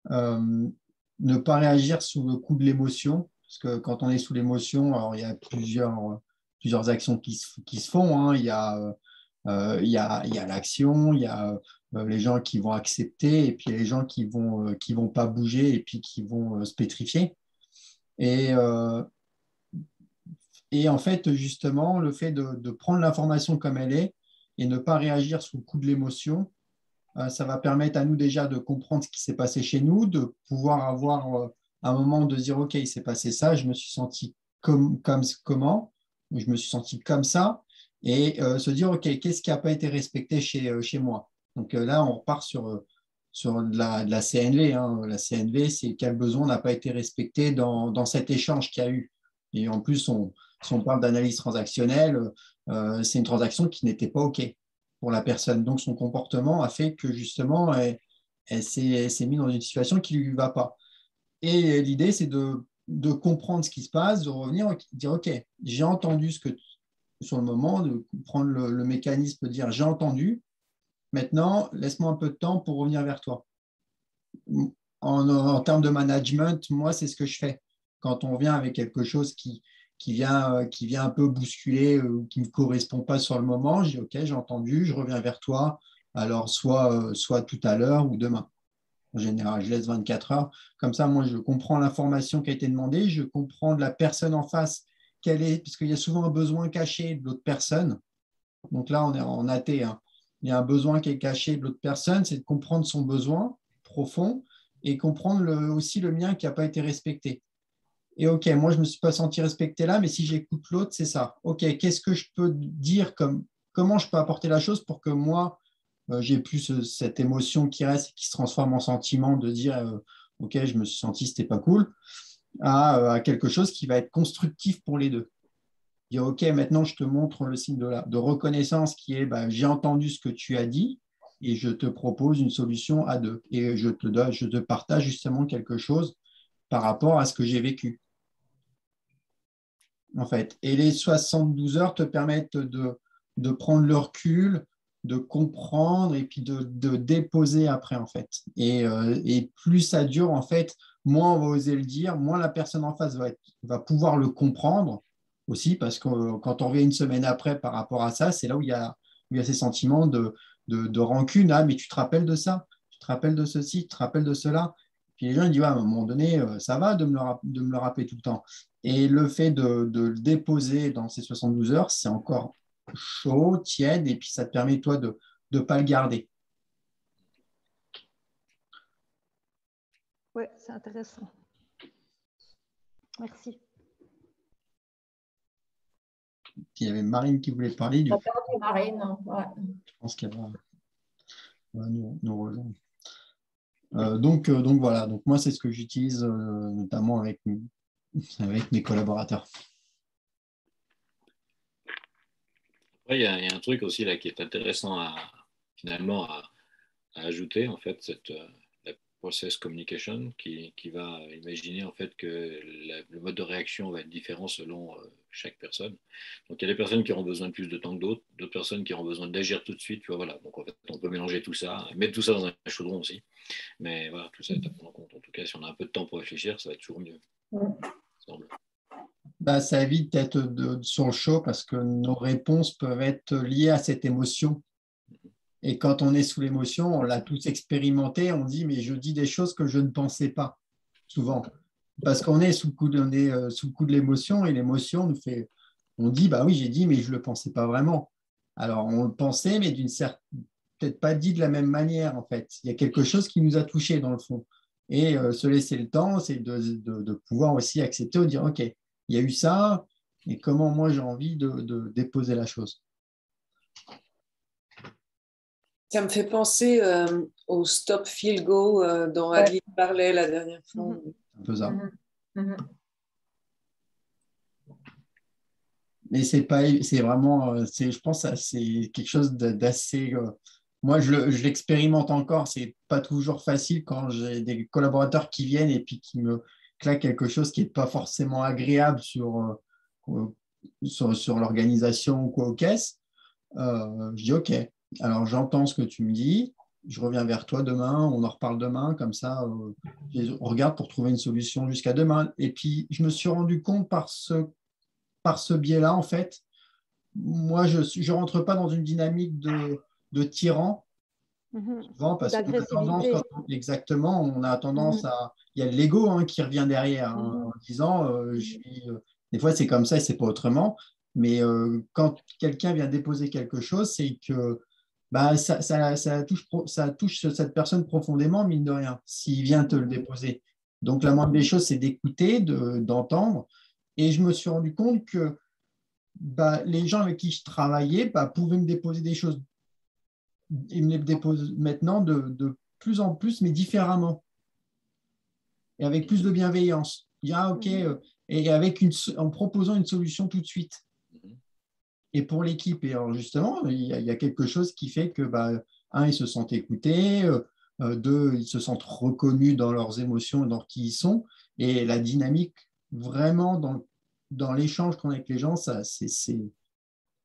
A: ne pas réagir sous le coup de l'émotion, parce que quand on est sous l'émotion, alors il y a plusieurs actions qui se font, hein. Il y a l'action, il y a les gens qui vont accepter, et puis les gens qui vont pas bouger, et puis qui vont se pétrifier. Et en fait, justement, le fait de prendre l'information comme elle est et ne pas réagir sous le coup de l'émotion, ça va permettre à nous déjà de comprendre ce qui s'est passé chez nous, de pouvoir avoir un moment de dire, OK, il s'est passé ça, je me suis senti comment, je me suis senti comme ça, et se dire, OK, qu'est-ce qui n'a pas été respecté chez moi? Donc là, on repart sur de la CNV. Hein. La CNV, c'est quel besoin n'a pas été respecté dans cet échange qu'il y a eu. Et en plus, si on parle d'analyse transactionnelle, c'est une transaction qui n'était pas OK pour la personne. Donc, son comportement a fait que justement, elle s'est mise dans une situation qui ne lui va pas. Et l'idée, c'est de comprendre ce qui se passe, de revenir et de dire, OK, j'ai entendu sur le moment, de prendre le mécanisme, de dire, j'ai entendu, maintenant, laisse-moi un peu de temps pour revenir vers toi. En termes de management, moi, c'est ce que je fais. Quand on vient avec quelque chose qui vient un peu bousculer ou qui ne me correspond pas sur le moment, je dis OK, j'ai entendu, je reviens vers toi. Alors, soit tout à l'heure ou demain. En général, je laisse 24 heures. Comme ça, moi, je comprends l'information qui a été demandée, je comprends de la personne en face quelle est, parce qu'il y a souvent un besoin caché de l'autre personne. Donc là, on est en AT. Hein. Il y a un besoin qui est caché de l'autre personne, c'est de comprendre son besoin profond et comprendre aussi le mien qui n'a pas été respecté. Et OK, moi, je ne me suis pas senti respecté là, mais si j'écoute l'autre, c'est ça. OK, qu'est-ce que je peux dire comment je peux apporter la chose pour que moi, j'ai plus cette émotion qui reste et qui se transforme en sentiment de dire OK, je me suis senti, c'était pas cool, à quelque chose qui va être constructif pour les deux. Dire OK, maintenant, je te montre le signe de reconnaissance qui est j'ai entendu ce que tu as dit et je te propose une solution à deux. Et je te partage justement quelque chose par rapport à ce que j'ai vécu. En fait. Et les 72 heures te permettent de prendre le recul, de comprendre et puis de déposer après, en fait. Et plus ça dure, en fait, moins on va oser le dire, moins la personne en face va pouvoir le comprendre aussi, parce que quand on revient une semaine après par rapport à ça, c'est là où il y a ces sentiments de rancune. Ah, mais tu te rappelles de ça, tu te rappelles de ceci, tu te rappelles de cela. Puis les gens ils disent, ouais, à un moment donné, ça va de me le rappeler tout le temps. Et le fait de le déposer dans ces 72 heures, c'est encore chaud, tiède, et puis ça te permet, toi, de ne pas le garder.
B: Ouais, c'est intéressant. Merci.
A: Il y avait Marine qui voulait parler. Du
C: T'as
A: coup,
C: perdu Marine. Ouais.
A: je pense qu'elle va nous rejoindre. Donc voilà, donc moi c'est ce que j'utilise notamment avec mes collaborateurs.
F: Après, il y a un truc aussi là qui est intéressant finalement à ajouter, en fait, la process communication qui va imaginer en fait que le mode de réaction va être différent selon chaque personne. Donc il y a des personnes qui auront besoin de plus de temps que d'autres personnes qui auront besoin d'agir tout de suite. Tu vois, voilà. Donc en fait, on peut mélanger tout ça, mettre tout ça dans un chaudron aussi. Mais voilà, tout ça est à prendre en compte. En tout cas, si on a un peu de temps pour réfléchir, ça va être toujours mieux. Semble.
A: Bah, ça évite d'être sur le chaud parce que nos réponses peuvent être liées à cette émotion. Et quand on est sous l'émotion, on l'a tous expérimenté, on dit mais je dis des choses que je ne pensais pas, souvent. Parce qu'on est sous le coup de l'émotion et l'émotion nous fait, on dit bah oui j'ai dit mais je ne le pensais pas vraiment. Alors on le pensait mais peut-être pas dit de la même manière en fait. Il y a quelque chose qui nous a touchés dans le fond. Et se laisser le temps, c'est de pouvoir aussi accepter ou dire ok, il y a eu ça et comment moi j'ai envie de déposer la chose.
G: Ça me fait penser au stop feel go dont Adeline parlait la dernière fois.
A: Un peu ça.
C: Mm-hmm.
A: Mais c'est vraiment, je pense que c'est quelque chose d'assez. Moi, je l'expérimente encore. C'est pas toujours facile quand j'ai des collaborateurs qui viennent et puis qui me claquent quelque chose qui n'est pas forcément agréable sur l'organisation ou quoi aux caisses. Je dis OK. Alors, j'entends ce que tu me dis. Je reviens vers toi demain. On en reparle demain. Comme ça, on regarde pour trouver une solution jusqu'à demain. Et puis, je me suis rendu compte par ce biais-là, en fait, moi, je ne rentre pas dans une dynamique de tyran, souvent, parce qu'on a tendance, exactement, on a tendance à... Il y a l'ego qui revient derrière, en disant, des fois, c'est comme ça et c'est pas autrement. Mais quand quelqu'un vient déposer quelque chose, c'est que bah, ça touche cette personne profondément, mine de rien, s'il vient te le déposer. Donc, la moindre des choses, c'est d'écouter, d'entendre. Et je me suis rendu compte que bah, les gens avec qui je travaillais pouvaient me déposer des choses. Ils me les déposent maintenant de plus en plus, mais différemment. Et avec plus de bienveillance. Il y a OK, et en proposant une solution tout de suite. Et pour l'équipe, et alors justement, il y a quelque chose qui fait que, un, ils se sentent écoutés, deux, ils se sentent reconnus dans leurs émotions, dans qui ils sont, et la dynamique vraiment dans l'échange qu'on a avec les gens, ça,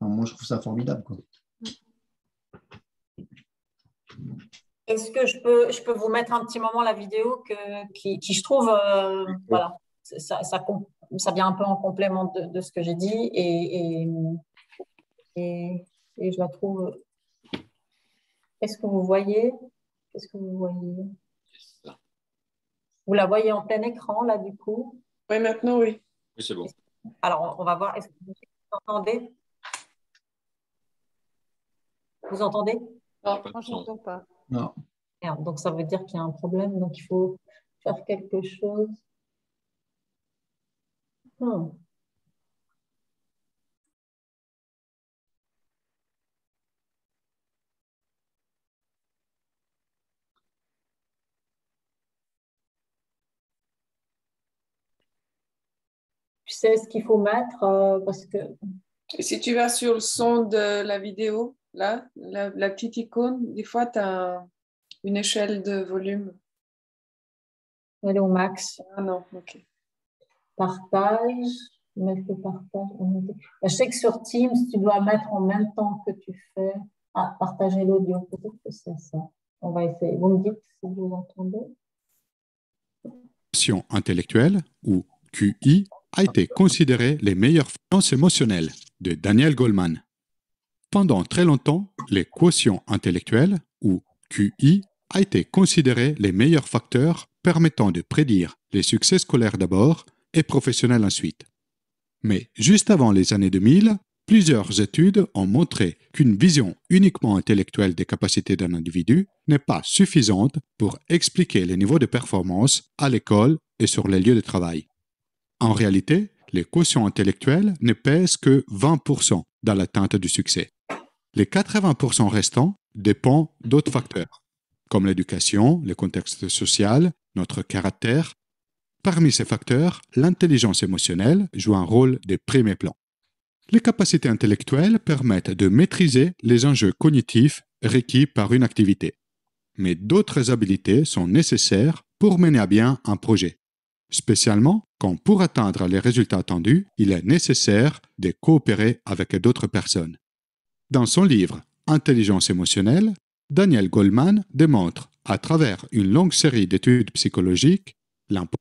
A: moi, je trouve ça formidable, quoi.
C: Est-ce que je peux vous mettre un petit moment la vidéo qui je trouve, voilà, ça vient un peu en complément de ce que j'ai dit et je la trouve. Est-ce que vous voyez? Qu'est-ce que vous voyez? Vous la voyez en plein écran, là, du coup?
G: Oui, maintenant, oui.
F: Oui, c'est bon.
C: Alors, on va voir. Est-ce que vous entendez? Vous entendez?
B: Non, moi, je n'entends pas.
A: Non.
C: Donc, ça veut dire qu'il y a un problème. Donc, il faut faire quelque chose. Tu sais ce qu'il faut mettre parce que...
G: Et si tu vas sur le son de la vidéo, là, la petite icône, des fois, tu as une échelle de volume.
C: Elle est au max.
G: Ah non, OK.
C: Partage. Mettre le partage. Je sais que sur Teams, tu dois mettre en même temps que tu fais. Ah, partager l'audio. Peut-être que c'est ça. On va essayer. Vous me dites si vous entendez.
I: Quotient intellectuel, ou QI, a été considéré les meilleures finances émotionnelles de Daniel Goleman. Pendant très longtemps, les quotients intellectuels, ou QI, a été considéré les meilleurs facteurs permettant de prédire les succès scolaires d'abord et professionnels ensuite. Mais juste avant les années 2000, Plusieurs études ont montré qu'une vision uniquement intellectuelle des capacités d'un individu n'est pas suffisante pour expliquer les niveaux de performance à l'école et sur les lieux de travail. En réalité, les quotients intellectuels ne pèsent que 20% dans l'atteinte du succès. Les 80% restants dépendent d'autres facteurs, comme l'éducation, le contexte social, notre caractère. Parmi ces facteurs, l'intelligence émotionnelle joue un rôle de premier plan. Les capacités intellectuelles permettent de maîtriser les enjeux cognitifs requis par une activité. Mais d'autres habiletés sont nécessaires pour mener à bien un projet, spécialement quand pour atteindre les résultats attendus, il est nécessaire de coopérer avec d'autres personnes. Dans son livre « Intelligence émotionnelle », Daniel Goleman démontre, à travers une longue série d'études psychologiques, l'importance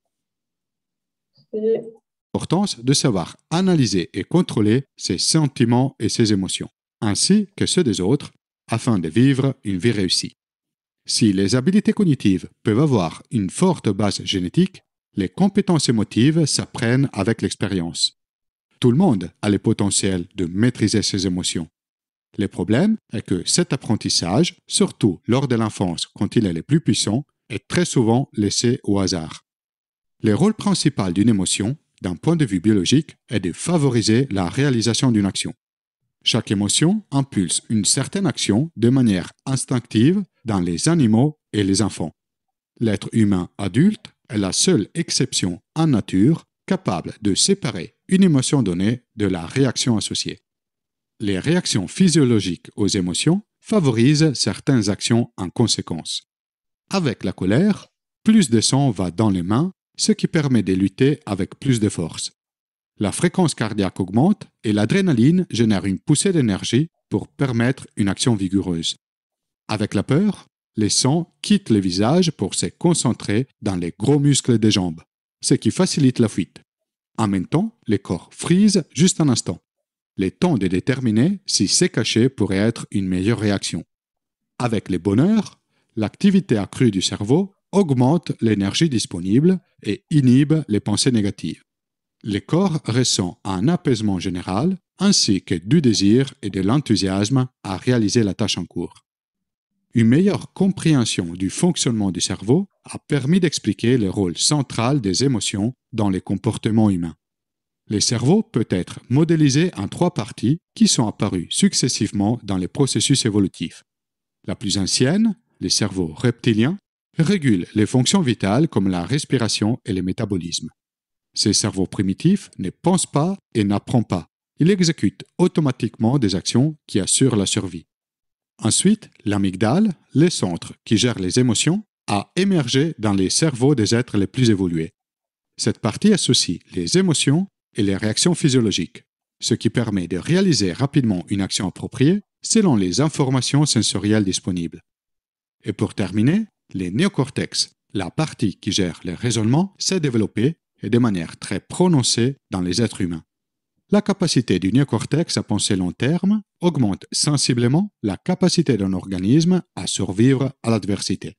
I: de savoir analyser et contrôler ses sentiments et ses émotions, ainsi que ceux des autres, afin de vivre une vie réussie. Si les habiletés cognitives peuvent avoir une forte base génétique, les compétences émotives s'apprennent avec l'expérience. Tout le monde a le potentiel de maîtriser ses émotions. Le problème est que cet apprentissage, surtout lors de l'enfance quand il est le plus puissant, est très souvent laissé au hasard. Le rôle principal d'une émotion, d'un point de vue biologique, est de favoriser la réalisation d'une action. Chaque émotion impulse une certaine action de manière instinctive dans les animaux et les enfants. L'être humain adulte est la seule exception en nature capable de séparer une émotion donnée de la réaction associée. Les réactions physiologiques aux émotions favorisent certaines actions en conséquence. Avec la colère, plus de sang va dans les mains, ce qui permet de lutter avec plus de force. La fréquence cardiaque augmente et l'adrénaline génère une poussée d'énergie pour permettre une action vigoureuse. Avec la peur, les sangs quittent le visage pour se concentrer dans les gros muscles des jambes, ce qui facilite la fuite. En même temps, le corps frise juste un instant. Le temps de déterminer si c'est caché pourrait être une meilleure réaction. Avec le bonheur, l'activité accrue du cerveau augmente l'énergie disponible et inhibe les pensées négatives. Le corps ressent un apaisement général ainsi que du désir et de l'enthousiasme à réaliser la tâche en cours. Une meilleure compréhension du fonctionnement du cerveau a permis d'expliquer le rôle central des émotions dans les comportements humains. Le cerveau peut être modélisé en 3 parties qui sont apparues successivement dans les processus évolutifs. La plus ancienne, le cerveau reptilien, régule les fonctions vitales comme la respiration et le métabolisme. Ce cerveau primitif ne pense pas et n'apprend pas. Il exécute automatiquement des actions qui assurent la survie. Ensuite, l'amygdale, le centre qui gère les émotions, a émergé dans les cerveaux des êtres les plus évolués. Cette partie associe les émotions et les réactions physiologiques, ce qui permet de réaliser rapidement une action appropriée selon les informations sensorielles disponibles. Et pour terminer, les néocortex, la partie qui gère le raisonnement, s'est développée et de manière très prononcée dans les êtres humains. La capacité du néocortex à penser long terme augmente sensiblement la capacité d'un organisme à survivre à l'adversité.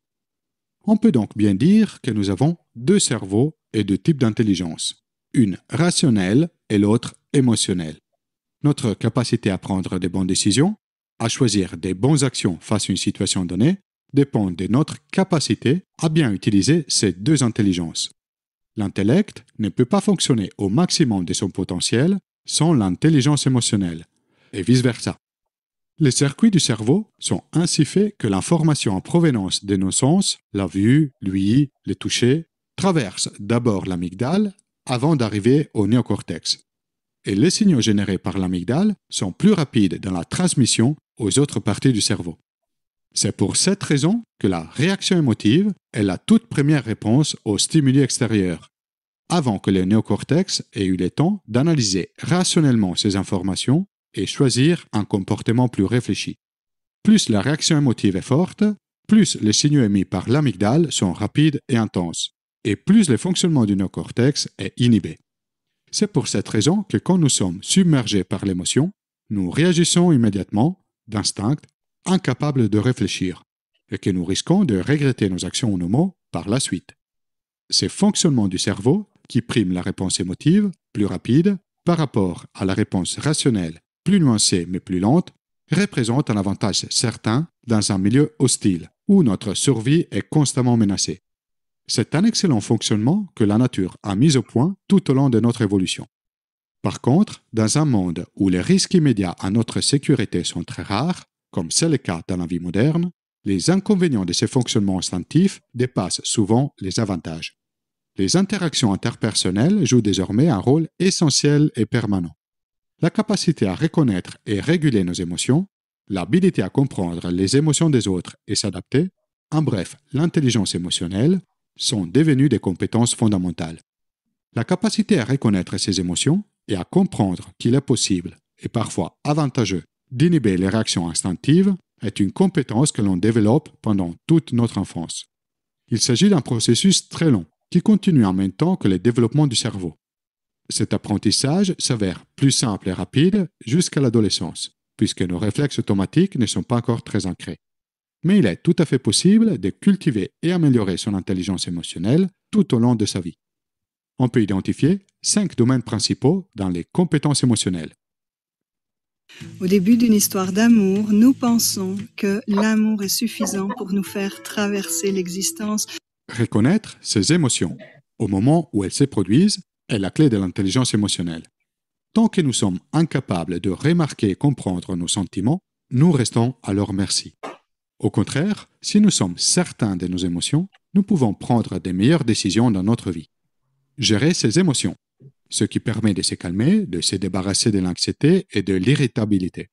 I: On peut donc bien dire que nous avons 2 cerveaux et 2 types d'intelligence, une rationnelle et l'autre émotionnelle. Notre capacité à prendre de bonnes décisions, à choisir des bonnes actions face à une situation donnée, dépend de notre capacité à bien utiliser ces 2 intelligences. L'intellect ne peut pas fonctionner au maximum de son potentiel sans l'intelligence émotionnelle, et vice-versa. Les circuits du cerveau sont ainsi faits que l'information en provenance de nos sens, la vue, l'ouïe, le toucher, traverse d'abord l'amygdale avant d'arriver au néocortex. Et les signaux générés par l'amygdale sont plus rapides dans la transmission aux autres parties du cerveau. C'est pour cette raison que la réaction émotive est la toute première réponse aux stimuli extérieurs, avant que le néocortex ait eu le temps d'analyser rationnellement ces informations et choisir un comportement plus réfléchi. Plus la réaction émotive est forte, plus les signaux émis par l'amygdale sont rapides et intenses, et plus le fonctionnement du néocortex est inhibé. C'est pour cette raison que quand nous sommes submergés par l'émotion, nous réagissons immédiatement, d'instinct, incapables de réfléchir, et que nous risquons de regretter nos actions ou nos mots par la suite. Ce fonctionnement du cerveau qui prime la réponse émotive, plus rapide, par rapport à la réponse rationnelle plus nuancée mais plus lente, représente un avantage certain dans un milieu hostile où notre survie est constamment menacée. C'est un excellent fonctionnement que la nature a mis au point tout au long de notre évolution. Par contre, dans un monde où les risques immédiats à notre sécurité sont très rares, comme c'est le cas dans la vie moderne, les inconvénients de ces fonctionnements instinctifs dépassent souvent les avantages. Les interactions interpersonnelles jouent désormais un rôle essentiel et permanent. La capacité à reconnaître et réguler nos émotions, l'habilité à comprendre les émotions des autres et s'adapter, en bref, l'intelligence émotionnelle, sont devenues des compétences fondamentales. La capacité à reconnaître ces émotions et à comprendre qu'il est possible, et parfois avantageux, d'inhiber les réactions instinctives est une compétence que l'on développe pendant toute notre enfance. Il s'agit d'un processus très long qui continue en même temps que le développement du cerveau. Cet apprentissage s'avère plus simple et rapide jusqu'à l'adolescence, puisque nos réflexes automatiques ne sont pas encore très ancrés. Mais il est tout à fait possible de cultiver et améliorer son intelligence émotionnelle tout au long de sa vie. On peut identifier 5 domaines principaux dans les compétences émotionnelles.
J: Au début d'une histoire d'amour, nous pensons que l'amour est suffisant pour nous faire traverser l'existence.
I: Reconnaître ses émotions au moment où elles se produisent est la clé de l'intelligence émotionnelle. Tant que nous sommes incapables de remarquer et comprendre nos sentiments, nous restons à leur merci. Au contraire, si nous sommes certains de nos émotions, nous pouvons prendre de meilleures décisions dans notre vie. Gérer ses émotions, ce qui permet de se calmer, de se débarrasser de l'anxiété et de l'irritabilité.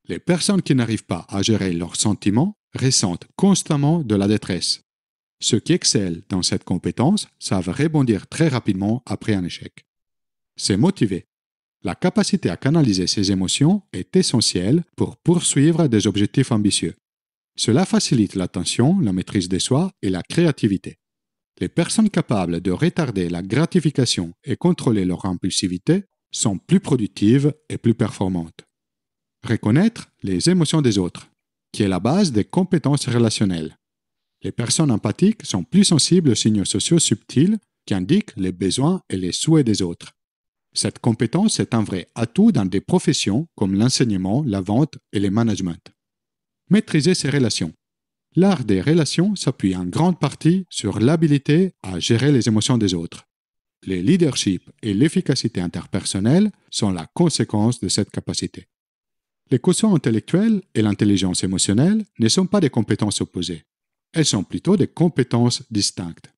I: Les personnes qui n'arrivent pas à gérer leurs sentiments ressentent constamment de la détresse. Ceux qui excellent dans cette compétence savent rebondir très rapidement après un échec. Se motiver. La capacité à canaliser ses émotions est essentielle pour poursuivre des objectifs ambitieux. Cela facilite l'attention, la maîtrise de soi et la créativité. Les personnes capables de retarder la gratification et contrôler leur impulsivité sont plus productives et plus performantes. Reconnaître les émotions des autres, qui est la base des compétences relationnelles. Les personnes empathiques sont plus sensibles aux signaux sociaux subtils qui indiquent les besoins et les souhaits des autres. Cette compétence est un vrai atout dans des professions comme l'enseignement, la vente et le management. Maîtriser ses relations. L'art des relations s'appuie en grande partie sur l'habilité à gérer les émotions des autres. Le leadership et l'efficacité interpersonnelle sont la conséquence de cette capacité. Les quotients intellectuels et l'intelligence émotionnelle ne sont pas des compétences opposées. Elles sont plutôt des compétences distinctes.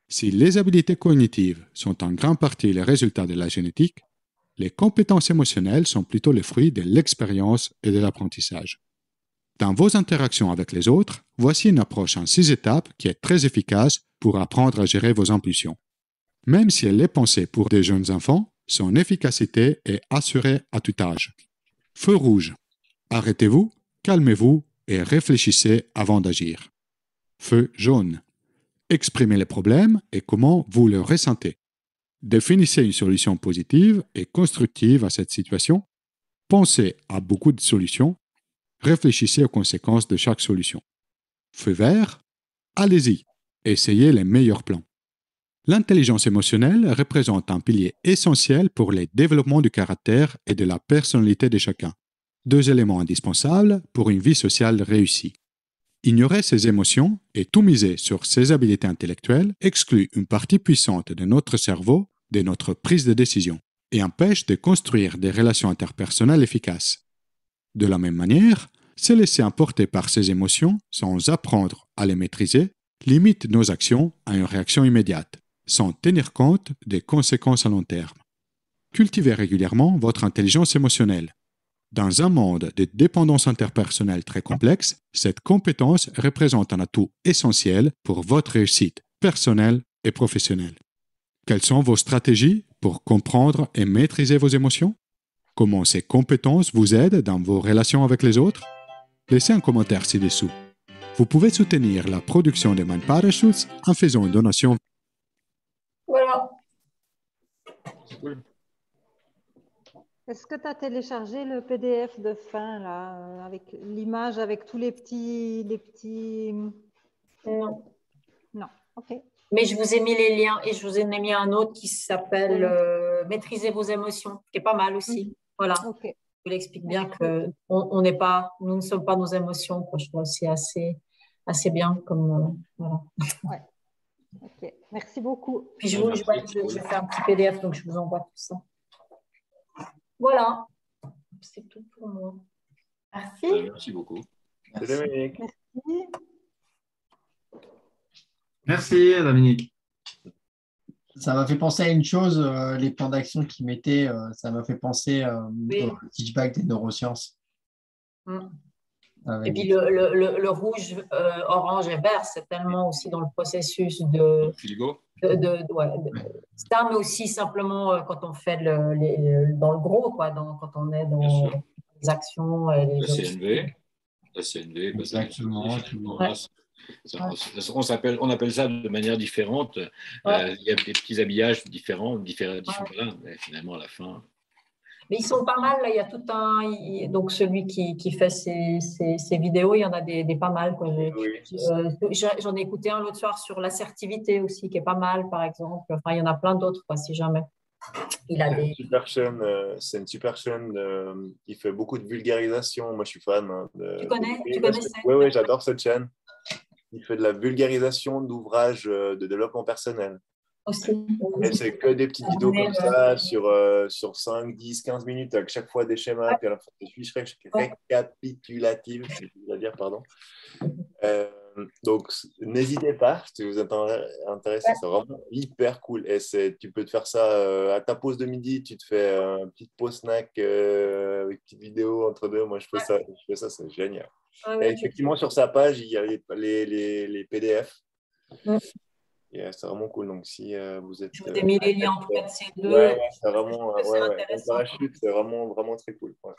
I: Si les habiletés cognitives sont en grande partie les résultats de la génétique, les compétences émotionnelles sont plutôt le fruit de l'expérience et de l'apprentissage. Dans vos interactions avec les autres, voici une approche en 6 étapes qui est très efficace pour apprendre à gérer vos impulsions. Même si elle est pensée pour des jeunes enfants, son efficacité est assurée à tout âge. Feu rouge. Arrêtez-vous, calmez-vous et réfléchissez avant d'agir. Feu jaune. Exprimez les problèmes et comment vous le ressentez. Définissez une solution positive et constructive à cette situation. Pensez à beaucoup de solutions. Réfléchissez aux conséquences de chaque solution. Feu vert. Allez-y. Essayez les meilleurs plans. L'intelligence émotionnelle représente un pilier essentiel pour le développement du caractère et de la personnalité de chacun. 2 éléments indispensables pour une vie sociale réussie. Ignorer ses émotions et tout miser sur ses habiletés intellectuelles exclut une partie puissante de notre cerveau de notre prise de décision et empêche de construire des relations interpersonnelles efficaces. De la même manière, se laisser emporter par ses émotions sans apprendre à les maîtriser limite nos actions à une réaction immédiate, sans tenir compte des conséquences à long terme. Cultivez régulièrement votre intelligence émotionnelle. Dans un monde de dépendance interpersonnelle très complexe, cette compétence représente un atout essentiel pour votre réussite personnelle et professionnelle. Quelles sont vos stratégies pour comprendre et maîtriser vos émotions? Comment ces compétences vous aident dans vos relations avec les autres? Laissez un commentaire ci-dessous. Vous pouvez soutenir la production de Mind Parachutes en faisant une donation.
C: Voilà.
B: Est-ce que tu as téléchargé le PDF de fin, là, avec l'image, avec tous les petits...
C: Non.
B: Non, ok.
C: Mais je vous ai mis les liens et je vous ai mis un autre qui s'appelle Maîtriser vos émotions, qui est pas mal aussi. Voilà.
B: Ok.
C: il explique bien que on n'est pas, nous ne sommes pas nos émotions, quoi. Je trouve aussi assez bien comme voilà.
B: Ouais. Ok, merci beaucoup.
C: Puis je vais faire un petit PDF, donc je vous envoie tout ça. Voilà, c'est tout pour moi.
E: Merci.
F: Merci beaucoup.
H: C'est Dominique.
B: Merci.
K: Merci, Dominique.
A: Ça m'a fait penser à une chose, les plans d'action qu'ils mettaient, ça m'a fait penser
C: Oui.
A: au teachback des neurosciences.
C: Et puis le rouge, orange et vert, c'est tellement aussi dans le processus de ça, mais aussi simplement quand on fait dans le gros, quoi, quand on est dans les actions.
F: La CNV,
A: exactement.
F: On appelle ça de manière différente. Il y a des petits habillages différents là, mais finalement à la fin.
C: Mais ils sont pas mal, là, il y a tout un. Donc, celui qui fait ces vidéos, il y en a des pas mal. J'en ai écouté un l'autre soir sur l'assertivité aussi, qui est pas mal, par exemple. Enfin, il y en a plein d'autres, quoi, si jamais. Il a des.
H: C'est une super chaîne. Il fait beaucoup de vulgarisation. Moi, je suis fan.
C: Tu connais
H: Oui, j'adore cette chaîne. Il fait de la vulgarisation d'ouvrages de développement personnel.
C: Aussi.
H: Et c'est que des petites vidéos comme ça sur 5, 10, 15 minutes, avec chaque fois des schémas, puis à la fin des fiches récapitulatives, je vais dire, pardon. Donc, n'hésitez pas, si vous êtes intéressé, c'est vraiment hyper cool. Et tu peux te faire ça à ta pause de midi, tu te fais une petite pause snack, une petite vidéo entre deux. Moi, je fais ça, c'est génial. Et effectivement, sur sa page, il y a les PDF. C'est vraiment cool. Donc, si vous êtes.
C: Je vous ai mis les liens entre ces deux.
H: Ouais, c'est vraiment. Un parachute, c'est vraiment, vraiment très cool. Ouais.